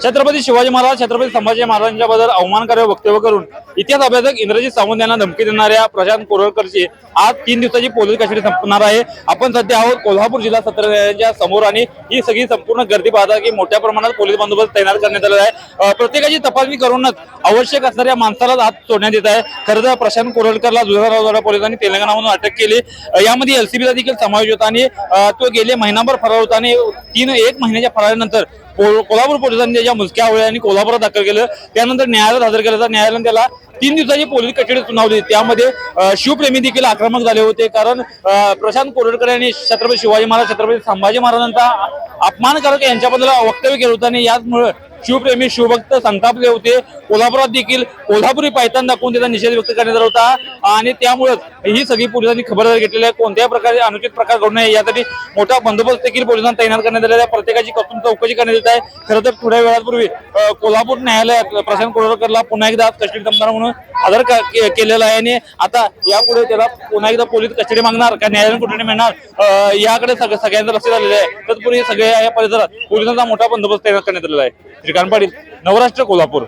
छत्रपती शिवाजी महाराज छत्रपती संभाजी महाराजांच्याबद्दल अवमानकारक वक्तव्य करून इतिहास अभ्यासक इंद्रजित सावंत यांना धमकी देणाऱ्या प्रशांत कोरळकरची आज 3 दिवसाची पोलीस कस्टडी संपणार आहे। आपण सध्या आहोत कोल्हापूर जिल्हा सत्र न्यायालयाच्या समोर आणि ही सगळी संपूर्ण गर्दी पाहता की मोठ्या प्रमाणात पोलीस बंदोबस्त तैनात करण्यात आलेला आहे। प्रत्येकाची तपासणी करूनच आवश्यक असणाऱ्या माणसाला आत सोडण्यात येत आहे। खरं तर प्रशांत कोरळकरला दुधाळवाडा पोलिसांनी तेलंगणामधून अटक केली। यामध्ये एलसीबीचा देखील समावेश होता आणि तो गेले महिनाभर फरार होता आणि 1 महिन्याच्या फरारानंतर कोल्हापूर पोलिसांनी त्याच्या मुसक्या आवळ्या आणि कोल्हापुरात दाखल केलं। त्यानंतर न्यायालयात हजर केलं तर न्यायालयाने त्याला 3 दिवसाची पोलीस कस्टडी सुनावली। त्यामध्ये शिवप्रेमी देखील आक्रमक झाले होते, कारण प्रशांत कोरळकर यांनी छत्रपती शिवाजी महाराज छत्रपती संभाजी महाराजांचा अपमानकारक यांच्याबद्दल वक्तव्य केलं होतं आणि याचमुळे शिवप्रेमी शिवभक्त संतापले होते। कोल्हापुरात देखील कोल्हापुरी पायतान दाखवून त्याचा निषेध व्यक्त करण्यात आला होता आणि त्यामुळे ही सगळी पोलिसांनी खबरदारी घेतलेली आहे। कोणत्याही प्रकारे अनुचित प्रकार घडू नये यासाठी मोठा बंदोबस्त देखील पोलिसांना तैनात करण्यात आलेला आहे। प्रत्येकाची कसून चौकशी करण्यात येत आहे। खरं तर थोड्या वेळापूर्वी कोल्हापूर न्यायालयात प्रशांत कोरळकरला पुन्हा एकदा कस्टडी संपणार म्हणून हजर केलेला आहे आणि आता यापुढे त्याला पुन्हा एकदा पोलीस कस्टडी मागणार का न्यायालयीन कोठडी मिळणार याकडे सगळ्यांचं लक्ष झालेलं आहे। तत्पूर्वी सगळ्या या परिसरात पोलिसांचा मोठा बंदोबस्त तैनात करण्यात आलेला आहे। श्रीकांत पाटील, नवराष्ट्र, कोल्हापूर।